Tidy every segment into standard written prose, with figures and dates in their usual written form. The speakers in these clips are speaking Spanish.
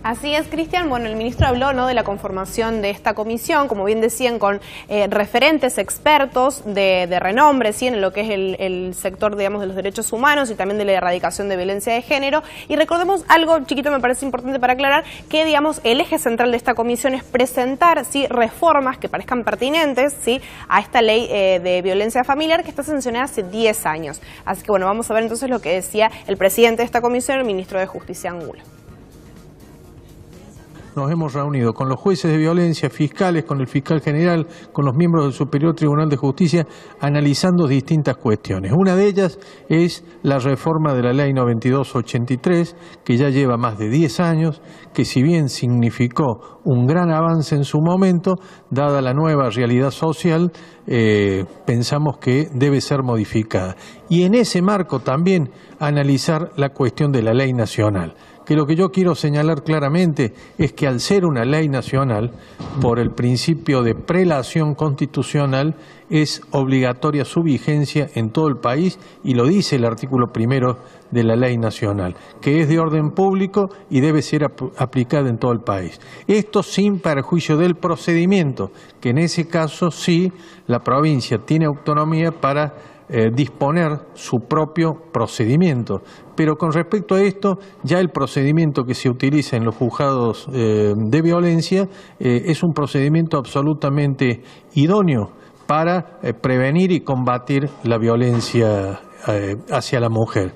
Así es, Cristian. Bueno, el ministro habló, ¿no?, de la conformación de esta comisión, como bien decían, con referentes expertos de renombre, ¿sí?, en lo que es el sector, digamos, de los derechos humanos y también de la erradicación de violencia de género. Y recordemos algo chiquito, me parece importante para aclarar, que, digamos, el eje central de esta comisión es presentar, ¿sí?, reformas que parezcan pertinentes, ¿sí?, a esta ley de violencia familiar que está sancionada hace 10 años. Así que, bueno, vamos a ver entonces lo que decía el presidente de esta comisión, el ministro de Justicia Angulo. Nos hemos reunido con los jueces de violencia, fiscales, con el fiscal general, con los miembros del Superior Tribunal de Justicia, analizando distintas cuestiones. Una de ellas es la reforma de la Ley 9283, que ya lleva más de 10 años, que si bien significó un gran avance en su momento, dada la nueva realidad social, pensamos que debe ser modificada. Y en ese marco también analizar la cuestión de la ley nacional, que lo que yo quiero señalar claramente es que al ser una ley nacional, por el principio de prelación constitucional, es obligatoria su vigencia en todo el país, y lo dice el artículo 1 de la ley nacional, que es de orden público y debe ser aplicada en todo el país. Esto sin perjuicio del procedimiento, que en ese caso sí la provincia tiene autonomía para disponer su propio procedimiento. Pero con respecto a esto, ya el procedimiento que se utiliza en los juzgados de violencia es un procedimiento absolutamente idóneo para prevenir y combatir la violencia hacia la mujer.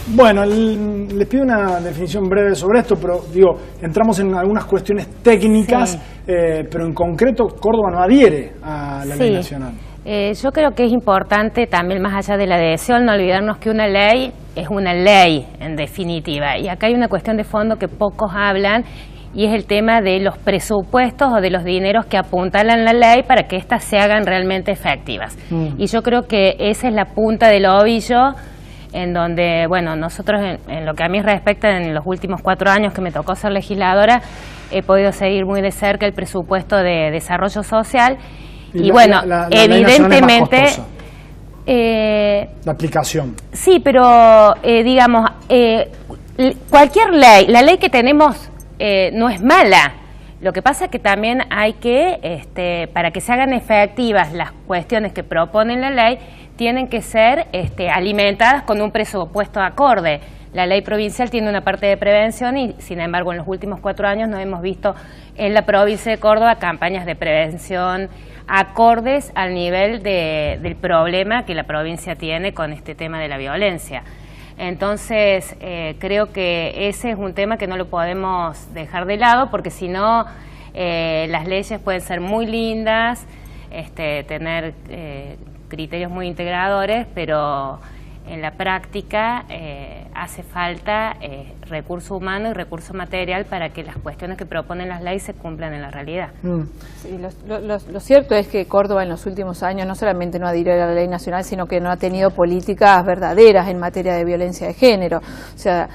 Bueno, les pido una definición breve sobre esto, pero digo, entramos en algunas cuestiones técnicas, sí. Pero en concreto Córdoba no adhiere a la ley nacional. Yo creo que es importante también, más allá de la adhesión, no olvidarnos que una ley es una ley en definitiva, y acá hay una cuestión de fondo que pocos hablan, y es el tema de los presupuestos o de los dineros que apuntalan la ley para que éstas se hagan realmente efectivas. Y yo creo que esa es la punta del ovillo, en donde, bueno, nosotros en lo que a mí respecta, en los últimos 4 años que me tocó ser legisladora, he podido seguir muy de cerca el presupuesto de desarrollo social, y bueno, evidentemente la aplicación. Sí, pero digamos, cualquier ley, la ley que tenemos no es mala. Lo que pasa es que también hay que, para que se hagan efectivas las cuestiones que propone la ley, tienen que ser alimentadas con un presupuesto acorde. La ley provincial tiene una parte de prevención y, sin embargo, en los últimos 4 años no hemos visto en la provincia de Córdoba campañas de prevención acordes al nivel del problema que la provincia tiene con este tema de la violencia. Entonces, creo que ese es un tema que no lo podemos dejar de lado, porque si no, las leyes pueden ser muy lindas, tener criterios muy integradores, pero en la práctica hace falta recurso humano y recurso material para que las cuestiones que proponen las leyes se cumplan en la realidad. Sí, lo cierto es que Córdoba en los últimos años no solamente no adhiere a la ley nacional, sino que no ha tenido políticas verdaderas en materia de violencia de género. O sea,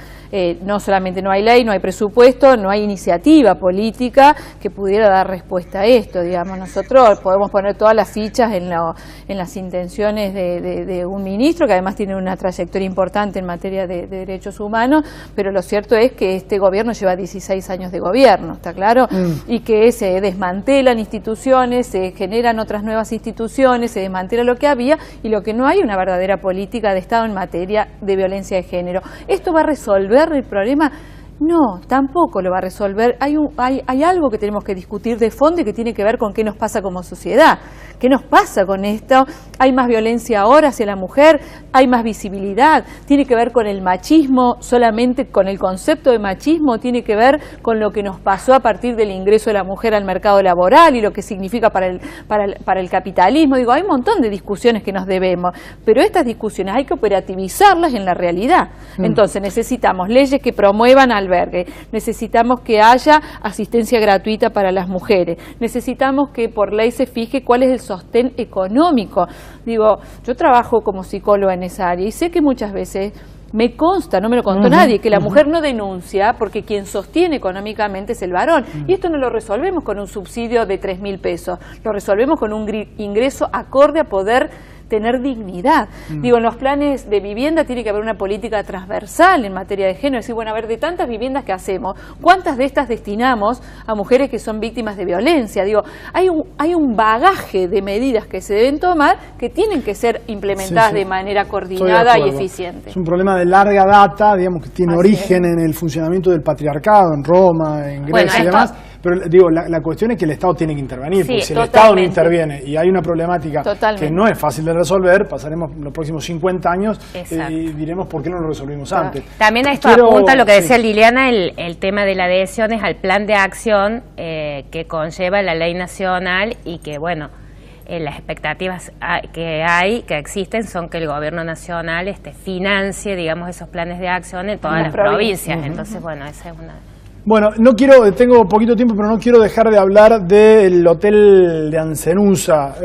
no solamente no hay ley, no hay presupuesto, no hay iniciativa política que pudiera dar respuesta a esto. Digamos, nosotros podemos poner todas las fichas en las intenciones de un ministro que además tiene una trayectoria importante en materia de derechos humanos, pero lo cierto es que este gobierno lleva 16 años de gobierno, ¿está claro? Y que se desmantelan instituciones, se generan otras nuevas instituciones, se desmantela lo que había, y lo que no hay una verdadera política de Estado en materia de violencia de género. ¿Esto va a resolver el problema? No, tampoco lo va a resolver. Hay algo que tenemos que discutir de fondo y que tiene que ver con qué nos pasa como sociedad. ¿Qué nos pasa con esto? Hay más violencia ahora hacia la mujer, hay más visibilidad, tiene que ver con el machismo, solamente con el concepto de machismo, tiene que ver con lo que nos pasó a partir del ingreso de la mujer al mercado laboral y lo que significa para el capitalismo. Digo, hay un montón de discusiones que nos debemos, pero estas discusiones hay que operativizarlas en la realidad. Entonces necesitamos leyes que promuevan albergue, necesitamos que haya asistencia gratuita para las mujeres, necesitamos que por ley se fije cuál es el sostén económico. Digo, yo trabajo como psicóloga en esa área y sé que muchas veces me consta, no me lo contó nadie, que la mujer no denuncia porque quien sostiene económicamente es el varón. Y esto no lo resolvemos con un subsidio de 3.000 pesos, lo resolvemos con un ingreso acorde a poder tener dignidad. Digo, en los planes de vivienda tiene que haber una política transversal en materia de género, decir, bueno, a ver, de tantas viviendas que hacemos, ¿cuántas de estas destinamos a mujeres que son víctimas de violencia? Digo, hay un bagaje de medidas que se deben tomar que tienen que ser implementadas de manera coordinada y eficiente. Es un problema de larga data, digamos, que tiene origen en el funcionamiento del patriarcado, en Roma, en Grecia y demás. Pero digo, la cuestión es que el Estado tiene que intervenir, porque si el Estado no interviene y hay una problemática que no es fácil de resolver, pasaremos los próximos 50 años y diremos por qué no lo resolvimos antes. También a esto apunta lo que decía Liliana, el tema de la adhesión es al plan de acción que conlleva la ley nacional y que, bueno, las expectativas que existen son que el gobierno nacional financie, digamos, esos planes de acción en todas las provincias. Entonces, bueno, esa es una... Bueno, tengo poquito tiempo, pero no quiero dejar de hablar del hotel de Ancenusa.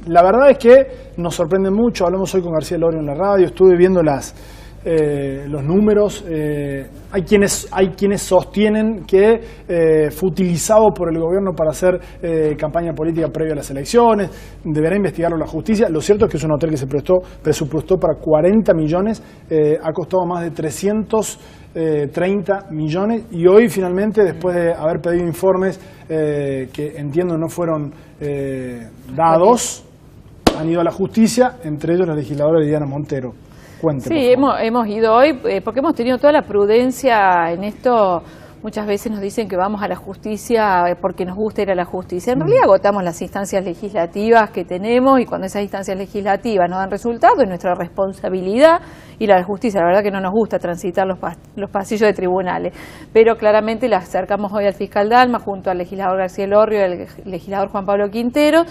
La verdad es que nos sorprende mucho, hablamos hoy con García Lorio en la radio, estuve viendo los números. Hay quienes sostienen que fue utilizado por el gobierno para hacer campaña política previa a las elecciones, deberá investigarlo la justicia. Lo cierto es que es un hotel que se presupuestó para 40 millones, ha costado más de 330 millones y hoy finalmente, después de haber pedido informes que entiendo no fueron dados, han ido a la justicia, entre ellos la legisladora Liliana Montero. Cuente, sí, hemos ido hoy porque hemos tenido toda la prudencia en esto. Muchas veces nos dicen que vamos a la justicia porque nos gusta ir a la justicia. En realidad agotamos las instancias legislativas que tenemos y cuando esas instancias legislativas no dan resultado es nuestra responsabilidad ir a la justicia. La verdad que no nos gusta transitar los pasillos de tribunales, pero claramente le acercamos hoy al fiscal Dalma junto al legislador García Lorrio y al legislador Juan Pablo Quintero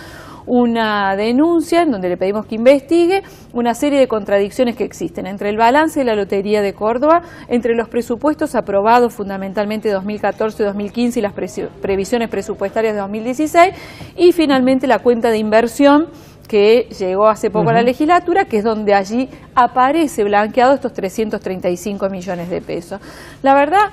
una denuncia en donde le pedimos que investigue una serie de contradicciones que existen entre el balance de la Lotería de Córdoba, entre los presupuestos aprobados fundamentalmente 2014-2015 y las previsiones presupuestarias de 2016 y finalmente la cuenta de inversión que llegó hace poco a la legislatura, que es donde allí aparece blanqueado estos 335 millones de pesos. La verdad,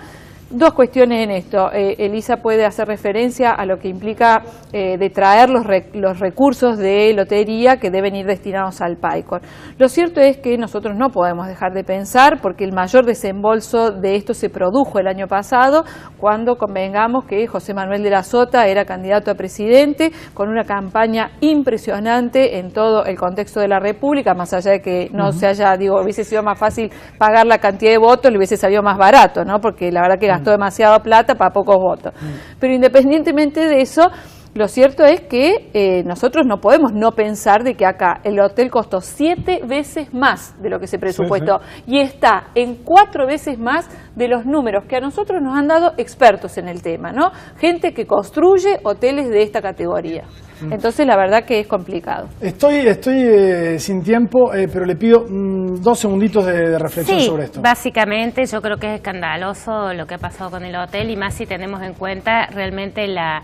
dos cuestiones en esto. Elisa puede hacer referencia a lo que implica de traer los recursos de lotería que deben ir destinados al PAICOR. Lo cierto es que nosotros no podemos dejar de pensar, porque el mayor desembolso de esto se produjo el año pasado, cuando convengamos que José Manuel de la Sota era candidato a presidente, con una campaña impresionante en todo el contexto de la República, más allá de que no se haya, hubiese sido más fácil pagar la cantidad de votos, le hubiese salido más barato, ¿no? Porque la verdad que gastó demasiada plata para pocos votos. Pero independientemente de eso, lo cierto es que nosotros no podemos no pensar de que acá el hotel costó 7 veces más de lo que se presupuestó y está en 4 veces más de los números que a nosotros nos han dado expertos en el tema, ¿no? Gente que construye hoteles de esta categoría. Entonces la verdad que es complicado. Estoy sin tiempo, pero le pido 2 segunditos de reflexión sobre esto. Básicamente yo creo que es escandaloso lo que ha pasado con el hotel y más si tenemos en cuenta realmente la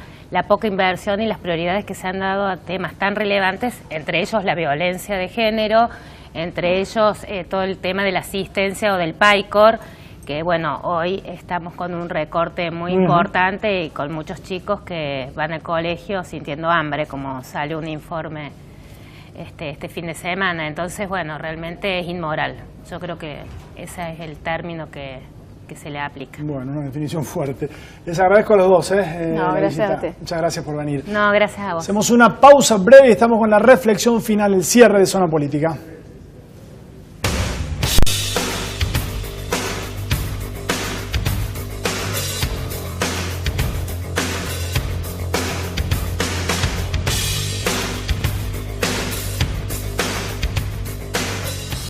poca inversión y las prioridades que se han dado a temas tan relevantes, entre ellos la violencia de género, entre ellos todo el tema de la asistencia o del PAICOR, que bueno, hoy estamos con un recorte muy importante y con muchos chicos que van al colegio sintiendo hambre, como sale un informe este fin de semana. Entonces, bueno, realmente es inmoral. Yo creo que ese es el término que se le aplica. Bueno, una definición fuerte. Les agradezco a los dos. No, gracias a usted. Muchas gracias por venir. No, gracias a vos. Hacemos una pausa breve y estamos con la reflexión final, el cierre de Zona Política.